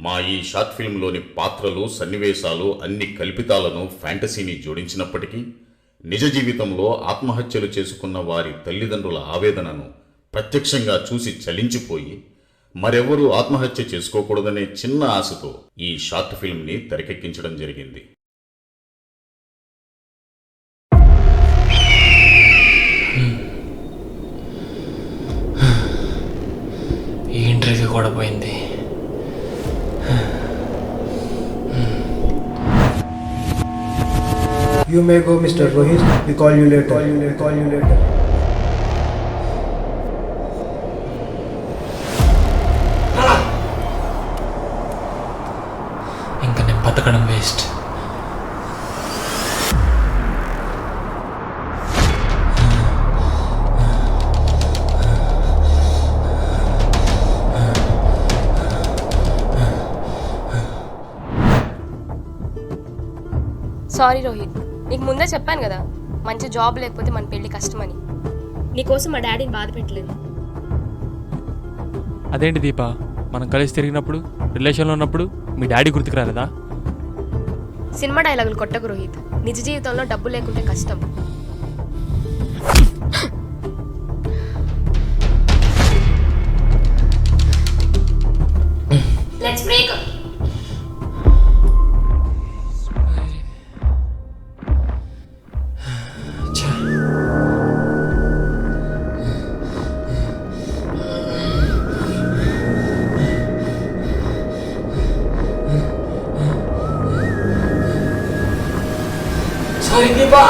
మా ఈ షార్ట్ ఫిల్మ్లోని పాత్రలు, సన్నివేశాలు అన్ని కల్పితాలను, ఫ్యాంటసీని జోడించినప్పటికీ నిజ జీవితంలో ఆత్మహత్యలు చేసుకున్న వారి తల్లిదండ్రుల ఆవేదనను ప్రత్యక్షంగా చూసి చలించిపోయి మరెవరూ ఆత్మహత్య చేసుకోకూడదనే చిన్న ఆశతో ఈ షార్ట్ ఫిల్మ్ని తెరకెక్కించడం జరిగింది. ఈ ఇంటర్వ్యూ కూడా పోయింది. You may go, Mr. Rohit. We call you later. ఇంకా నేను బతకడం వేస్ట్. సారీ రోహిత్, నీకు ముందే చెప్పాను కదా మంచి జాబ్ లేకపోతే మన పెళ్లి కష్టమని. నీకోసం మా డాడీని బాధ పెట్టలేదు. అదేంటి దీప, మనం కలిసి తిరిగినప్పుడు, రిలేషన్లో ఉన్నప్పుడు మీ డాడీ గుర్తుకు రాలేదా? సినిమా డైలాగులు కొట్టకు రోహిత్, నిజ జీవితంలో డబ్బు లేకుంటే కష్టం. Let's break up. Sorry Deepa.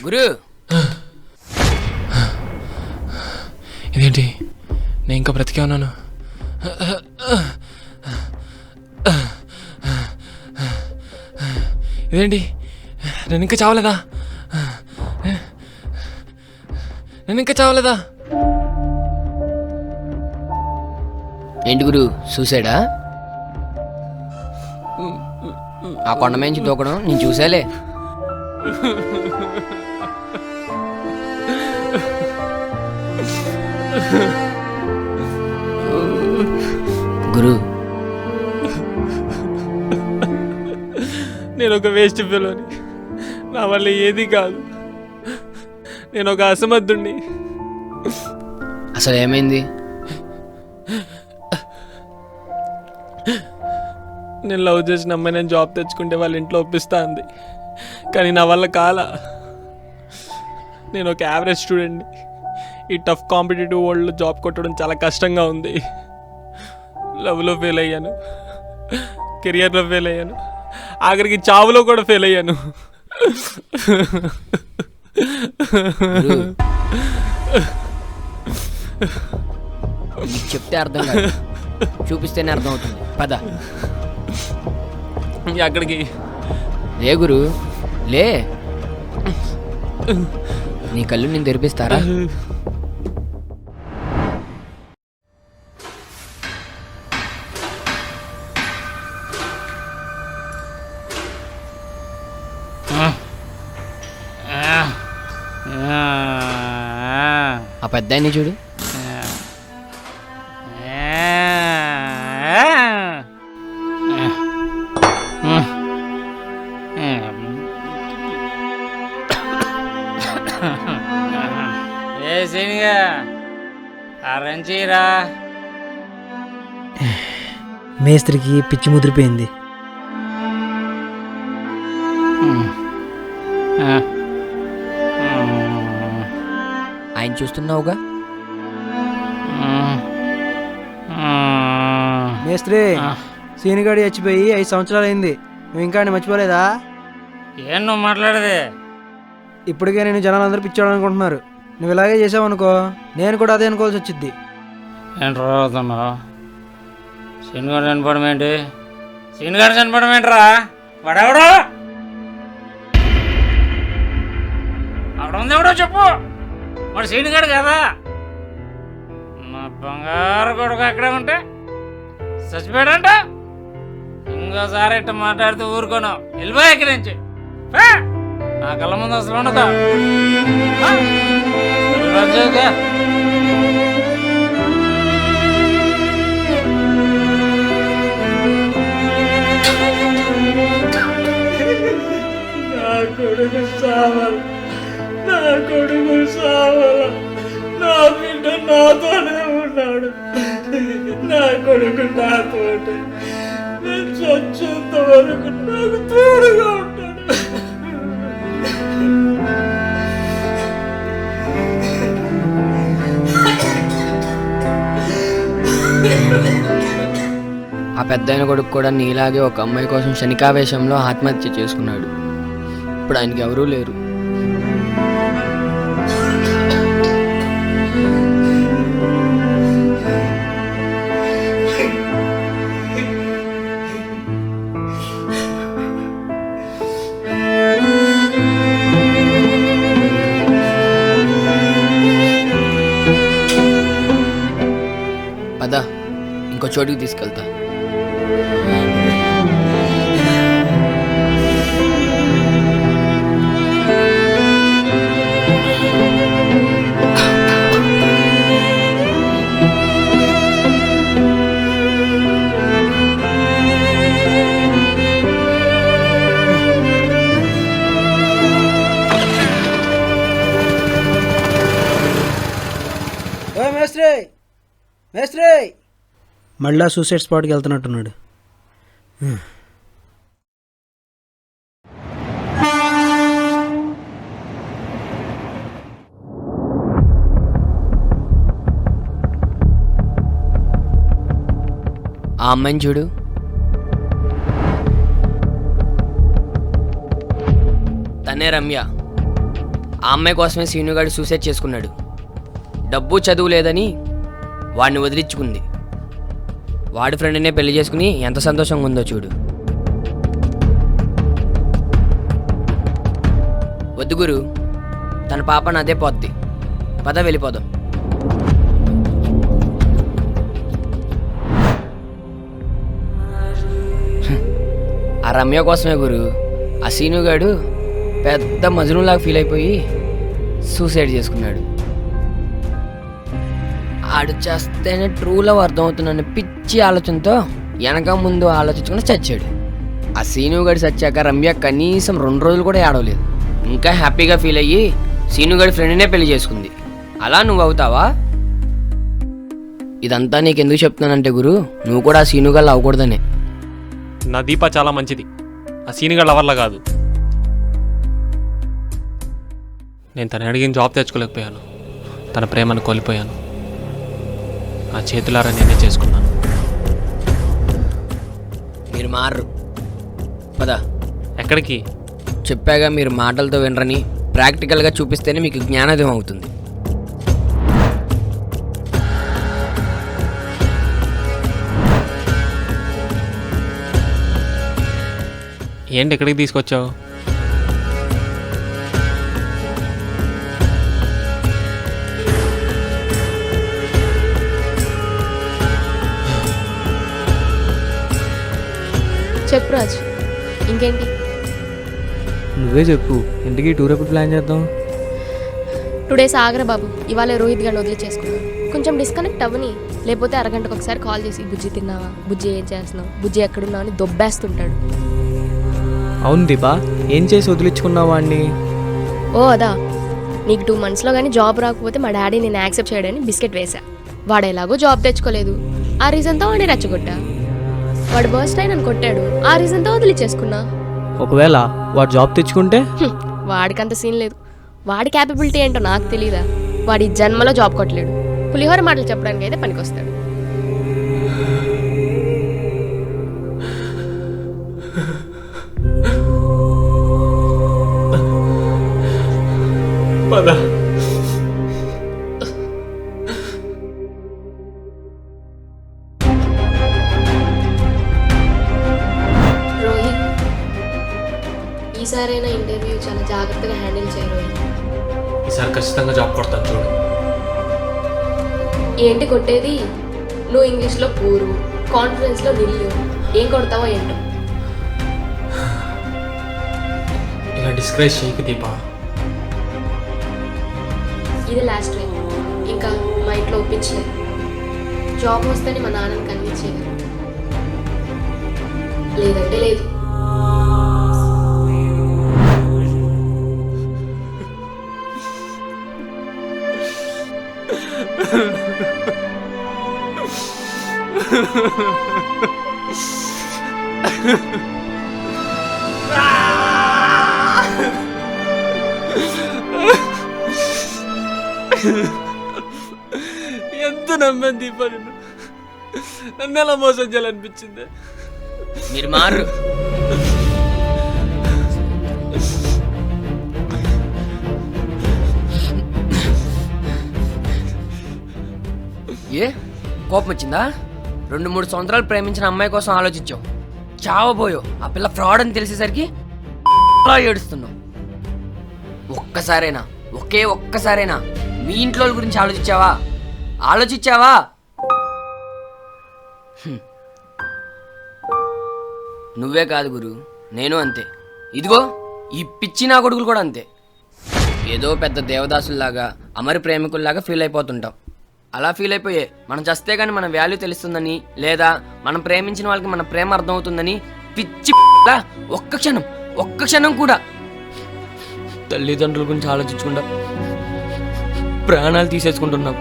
గురు ఇదేంటి, నేను ఇంకా బ్రతికే ఉన్నాను. ఇదేంటి, నేను ఇంకా చావలేదా? ఏంటి గురు, చూసాడా? ఆ కొండ మేంచి దూకడం నేను చూసాలే. గురు, నేను ఒక వేస్ట్ ఫెలోని, నా వల్ల ఏది కాదు. నేను ఒక అసమర్థుణ్ణి. అసలు ఏమైంది? నేను లవ్ చేసిన అమ్మాయి నేను జాబ్ తెచ్చుకుంటే వాళ్ళ ఇంట్లో ఒప్పిస్తా అంది, కానీ నా వల్ల కాలా. నేను ఒక యావరేజ్ స్టూడెంట్ని. ఈ టఫ్ కాంపిటేటివ్ వరల్డ్లో జాబ్ కొట్టడం చాలా కష్టంగా ఉంది. లవ్లో ఫెయిల్ అయ్యాను, కెరియర్లో ఫెయిల్ అయ్యాను, ఆఖరికి చావులో కూడా ఫెయిల్ అయ్యాను. చెప్తే అర్థం కాదు, చూపిస్తేనే అర్థం అవుతుంది. పద. అక్కడికి లే గురు, లే. నీ కళ్ళు నేను తెరిపిస్తారా? ఆ పెద్ద ఆయన్ని చూడు. మేస్త్రికి పిచ్చి ముదిరిపోయింది. ఆయన చూస్తున్నావుగా. మేస్త్రి, సీనిగాడి చచ్చిపోయి 5 సంవత్సరాలు అయింది. నువ్వు ఇంకా ఆయన మర్చిపోలేదా? ఏం నువ్వు మాట్లాడేది? ఇప్పటికే నేను జనాలందరూ పిచ్చాడు అనుకుంటున్నారు. నువ్వు ఇలాగే చేసావు అనుకో, నేను కూడా అదే అనుకోవాల్సి వచ్చింది. ఏంటి రావుతున్నావు? సీనుగాడు చనిపోవడం ఏంటి? సీనుగాడు చనిపోవడం ఏంట్రా? వాడెవడో అక్కడ ఉంది, ఎవడో చెప్పు. వాడు సీనుగాడు కదా. నా బంగారు కొడుకు అక్కడే ఉంటే చచ్చిపోయాడంట. ఇంకోసారి ఇట్లా మాట్లాడుతూ ఊరుకోను. వెళ్ళిపోయా ఇక్కడి నుంచి. నా కళ్ళ ముందు అసలు ఉండదు. నా కొడుకు సావాలి, నా కొడుకు సావాల. నా బిడ్డ నాతోనే ఉన్నాడు. నా కొడుకు నాతోటే. నేను చచ్చేంత వరకు నాకు తోడుగా ఉంటాడు. ఆ పెద్దాయన కొడుకు కూడా నీలాగే ఒక అమ్మాయి కోసం శనికావేశంలో ఆత్మహత్య చేసుకున్నాడు. ఇప్పుడు ఆయనకి ఎవరూ లేరు. పద, ఇంకో చోటుకి తీసుకెళ్తా. ఓ మేస్త్రి, మేస్త్రి మళ్ళా సూసైడ్ స్పాట్కి వెళ్తున్నట్టున్నాడు. ఆ అమ్మాయిని చూడు. తనే రమ్య. ఆ అమ్మాయి కోసమే సీనుగాడు సూసైడ్ చేసుకున్నాడు. డబ్బు చదువు లేదని వాడిని వదిలించుకుంది. వాడి ఫ్రెండ్నే పెళ్లి చేసుకుని ఎంత సంతోషంగా ఉందో చూడు. వద్దు గురు, తన పాపను అదే పోద్ది. పద వెళ్ళిపోదాం. ఆ రమ్య కోసమే గురు ఆ సీనుగాడు పెద్ద మజనులాగా ఫీల్ అయిపోయి సూసైడ్ చేసుకున్నాడు. ఆడు చేస్తేనే ట్రూ లవ్ అర్థమవుతుందన్న పిచ్చి ఆలోచనతో వెనక ముందు ఆలోచించుకుని చచ్చాడు. ఆ సీనుగాడు చచ్చాక రమ్య కనీసం 2 రోజులు కూడా ఏడవలేదు. ఇంకా హ్యాపీగా ఫీల్ అయ్యి సీనుగాడి ఫ్రెండ్నే పెళ్లి చేసుకుంది. అలా నువ్వు అవుతావా? ఇదంతా నీకెందుకు చెప్తున్నానంటే గురు, నువ్వు కూడా ఆ సీనుగాళ్ళు అవ్వకూడదనే. నా దీప చాలా మంచిది, ఆ సీనిగా లవర్లా కాదు. నేను తను అడిగిన జాబ్ తెచ్చుకోలేకపోయాను, తన ప్రేమను కోల్పోయాను. ఆ చేతులారా నేనే చేసుకున్నాను. మీరు మారరు. పద. ఎక్కడికి? చెప్పాగా, మీరు మాటలతో వినరని. ప్రాక్టికల్గా చూపిస్తేనే మీకు జ్ఞానోదయం అవుతుంది. ఏంటి ఎక్కడికి తీసుకొచ్చావు? చెప్పు రాజ్, ఇంకేంటి? నువ్వే చెప్పు, ఇంటికి టూర్ ఎప్పుడు ప్లాన్ చేద్దాం? 2 days ఆగరా బాబు, ఇవాళ రోహిత్ గారిని వదిలి చేసుకున్నాం. కొంచెం డిస్కనెక్ట్ అవ్వని, లేకపోతే అరగంటకు ఒకసారి కాల్ చేసి బుజ్జి తిన్నావా, బుజ్జి ఏం చేస్తున్నావు, బుజ్జి ఎక్కడున్నావు అని దొబ్బేస్తుంటాడు. అవును దీపా, ఏం చేసి వదిలించుకున్నావు వాడిని? ఓ అదా, నీకు 2 monthsలో కానీ జాబ్ రాకపోతే మా డాడీ నేను యాక్సెప్ట్ చేయడానికి బిస్కెట్ వేసా. వాడు ఎలాగో జాబ్ తెచ్చుకోలేదు, ఆ రీజన్తో వాడిని రెచ్చగొట్టా. వాడు బర్స్ట్ అయి నన్ను కొట్టాడు, ఆ రీజన్తో వదిలిచ్చేసుకున్నా. ఒకవేళ వాడు జాబ్ తెచ్చుకుంటే? వాడికంత సీన్ లేదు. వాడి క్యాపబిలిటీ ఏంటో నాకు తెలీదా. వాడి జన్మలో జాబ్ కొట్టలేడు. పులిహోర మాటలు చెప్పడానికి అయితే పనికొస్తాడు. పద. ఈసారైనా ఇంటర్వ్యూ చాలా జాగ్రత్తగా హ్యాండిల్ చేయరు. ఈసారి ఖచ్చితంగా జాబ్ కొడతాను చూడు. ఏంటి కొట్టేది? నువ్వు ఇంగ్లీష్లో పూరు, కాన్ఫిడెన్స్లో నిల్లు. ఏం కొడతావో ఏంటో. ఇలా డిస్కరేజ్ చేయకు దీపా. ఇది లాస్ట్ టైం. ఇంకా మా ఇంట్లో ఒప్పించలేదు. జాబ్ వస్తేనే మా నాన్నని కన్విన్స్ చేయగలను. లేదంటే లేదు. ఎంత నమ్మాను దీపా నిన్ను. నన్ను ఎలా మోసం చేయాలనిపించింది. మీరు మారు. ఏ కోపం వచ్చిందా? 2-3 సంవత్సరాలు ప్రేమించిన అమ్మాయి కోసం ఆలోచించావు. చావబోయో ఆ పిల్ల ఫ్రాడ్ అని తెలిసేసరికి అలా ఏడుస్తున్నావు. ఒక్కసారైనా, ఒక్కసారైనా మీ ఇంట్లో వాళ్ళ గురించి ఆలోచించావా? నువ్వే కాదు గురు, నేను అంతే. ఇదిగో ఈ పిచ్చి నా కొడుకులు కూడా అంతే. ఏదో పెద్ద దేవదాసుల్లాగా అమరి ప్రేమికుల్లాగా ఫీల్ అయిపోతుంటాం. అలా ఫీల్ అయిపోయే మనం చస్తే కానీ మన వాల్యూ తెలుస్తుందని, లేదా మనం ప్రేమించిన వాళ్ళకి మన ప్రేమ అర్థమవుతుందని పిచ్చి ఒక్క క్షణం కూడా తల్లిదండ్రుల గురించి ఆలోచించకుండా ప్రాణాలు తీసేసుకుంటున్నాం.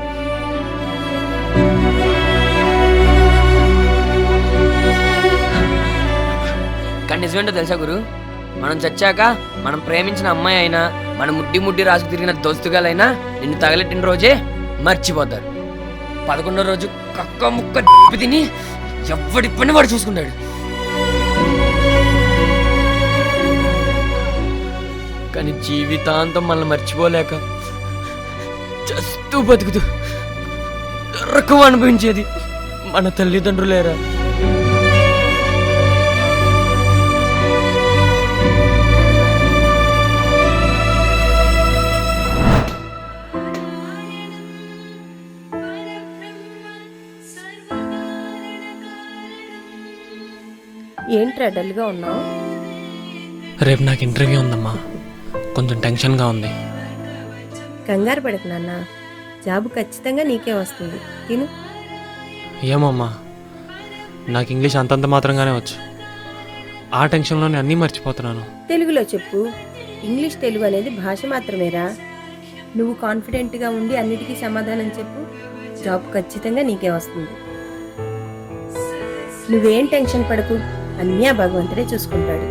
కానీ నిజమేంటో తెలుసా గురు, మనం చచ్చాక మనం ప్రేమించిన అమ్మాయి అయినా, మన ముడ్డి రాసుకు తిరిగిన దోస్తుగాలైనా నిన్ను తగలెట్టిన రోజే మర్చిపోతారు. 11వ రోజు కక్క ముక్క తిని ఎవడి పని వాడు చూసుకుంటాడు. కానీ జీవితాంతం మనల్ని మర్చిపోలేక చస్తూ బతుకుతూ నరకం అనుభవించేది మన తల్లిదండ్రులేరా. ఏంట్రా డల్గా ఉన్నావు? రేపు నాకు ఇంటర్వ్యూ ఉందమ్మా, కొంచెం టెన్షన్గా ఉంది. కంగారు పడకు నాన్న, జాబు ఖచ్చితంగా నీకే వస్తుంది. తిను. ఏమమ్మా, నాకు ఇంగ్లీష్ అంతంత మాత్రంగానే వచ్చు. ఆ టెన్షన్లోనే అన్నీ మర్చిపోతున్నాను. తెలుగులో చెప్పు. ఇంగ్లీష్ తెలుగు అనేది భాష మాత్రమేరా. నువ్వు కాన్ఫిడెంట్గా ఉండి అన్నిటికీ సమాధానం చెప్పు, జాబ్ ఖచ్చితంగా నీకే వస్తుంది. నువ్వేం టెన్షన్ పడకు, అన్నీ ఆ భగవంతుడే చూసుకుంటాడు.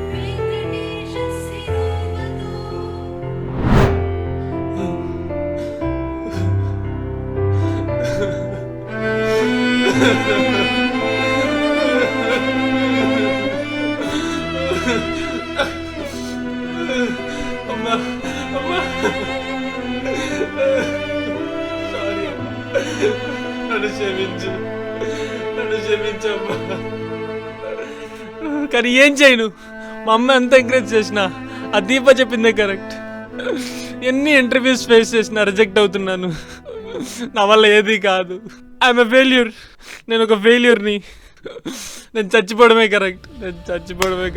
కానీ ఏం చేయను, మా అమ్మ ఎంత ఎంకరేజ్ చేసినా ఆ దీప చెప్పిందే కరెక్ట్. ఎన్ని ఇంటర్వ్యూస్ ఫేస్ చేసినా రిజెక్ట్ అవుతున్నాను. నా వల్ల ఏది కాదు. I'm a failure. నేను ఒక ఫెయిల్యూర్ని. నేను చచ్చిపోవడమే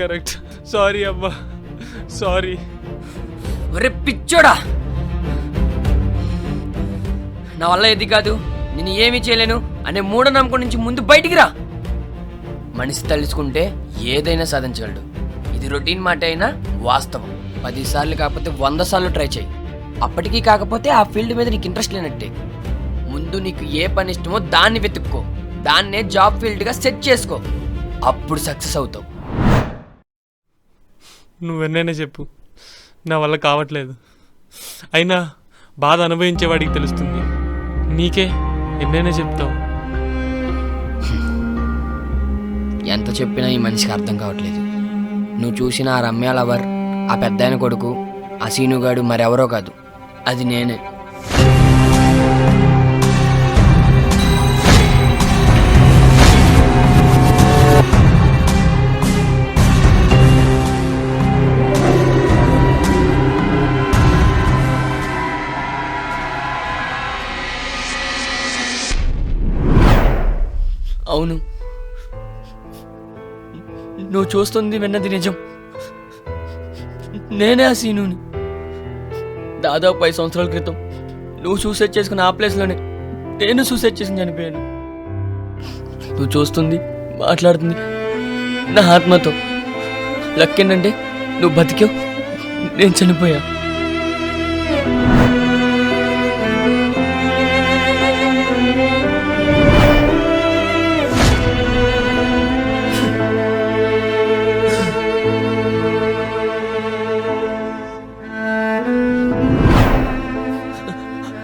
కరెక్ట్. సారీ అమ్మా, సారీ. ఒరే పిచ్చోడా, నా వల్ల ఏది కాదు, నేను ఏమీ చేయలేను అనే మూఢనమ్మకం నుంచి ముందు బయటికి రా. మనిషి తలుచుకుంటే ఏదైనా సాధించగలడు. ఇది రొటీన్ మాట అయినా వాస్తవం. 10 సార్లు కాకపోతే 100 సార్లు ట్రై చేయి. అప్పటికీ కాకపోతే ఆ ఫీల్డ్ మీద నీకు ఇంట్రెస్ట్ లేనట్టే. ముందు నీకు ఏ పని ఇష్టమో దాన్ని వెతుక్కో, దాన్నే జాబ్ ఫీల్డ్గా సెట్ చేసుకో. అప్పుడు సక్సెస్ అవుతావు. నువ్వెన్నైనా చెప్పు, నా వల్ల కావట్లేదు. అయినా బాధ అనుభవించేవాడికి తెలుస్తుంది. నీకే ఎన్నైనా చెప్తావు. ఎంత చెప్పినా ఈ మనిషికి అర్థం కావట్లేదు. నువ్వు చూసిన ఆ రమ్య లవర్, ఆ పెద్దాయన కొడుకు, ఆ సీనుగాడు మరెవరో కాదు, అది నేనే. అవును, నువ్వు చూస్తుంది విన్నది నిజం. నేనే ఆ సీనుని. దాదాపు 5 సంవత్సరాల క్రితం నువ్వు సూసైడ్ చేసుకున్న ఆ ప్లేస్లోనే నేను సూసైడ్ చేసి చనిపోయాను. నువ్వు చూస్తుంది, మాట్లాడుతుంది నా ఆత్మతో. లక్ ఏంటంటే నువ్వు బతికావు, నేను చనిపోయా.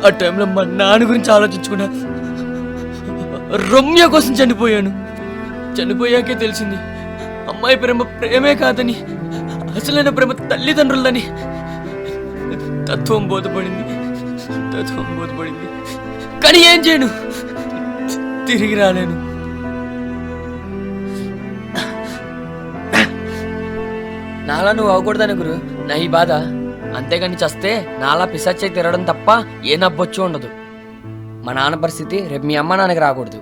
ఆ టైంలో మా నాన్న గురించి ఆలోచించుకున్నా. రమ్య కోసం చనిపోయాను. చనిపోయాకే తెలిసింది అమ్మాయి ప్రేమ ప్రేమే కాదని, అసలైన ప్రేమ తల్లిదండ్రులని. తత్వం బోధపడింది. కానీ ఏం చేయను, తిరిగి రాలేను. నాలా నువ్వు అవ్వకూడదని గురు నా ఈ బాధ. అంతేగాని చస్తే నాలా పిశాచే తిరగడం తప్ప ఏ నవ్వొచ్చు ఉండదు. మా నాన్న పరిస్థితి రేపు మీ అమ్మ నాన్నకి రాకూడదు.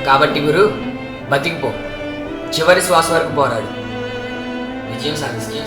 కాబట్టి గురు బతికిపో, చివరి శ్వాస వరకు పోరాడు. విజయం సాధిస్తుంది.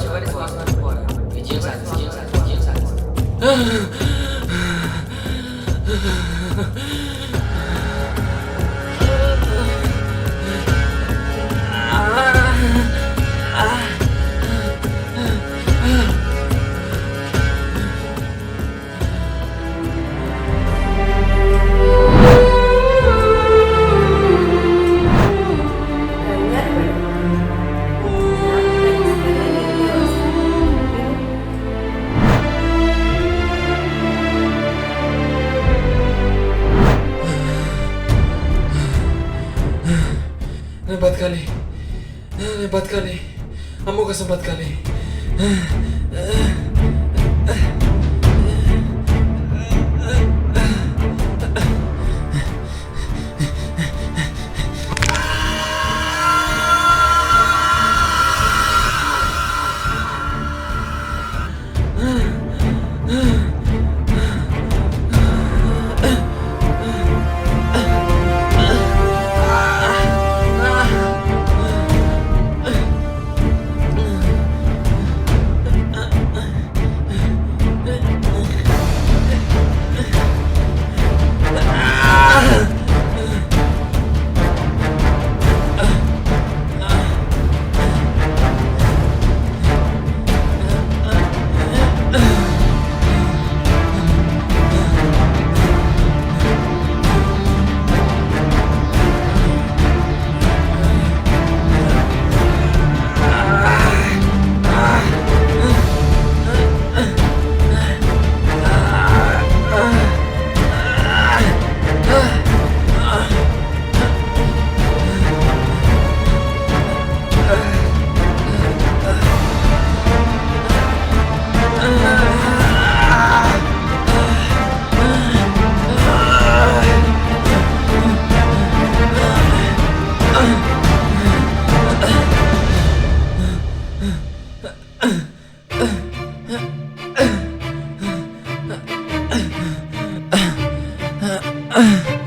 చివరి శ్వాస వరకు పోరాడు. విజయం సాధిస్తుంది. నేను బతకాలి, అమ్మ కోసం బతకాలి. Ugh.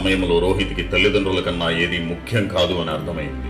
సమయంలో రోహిత్కి తల్లిదండ్రుల కన్నా ఏది ముఖ్యం కాదు అని అర్థమైంది.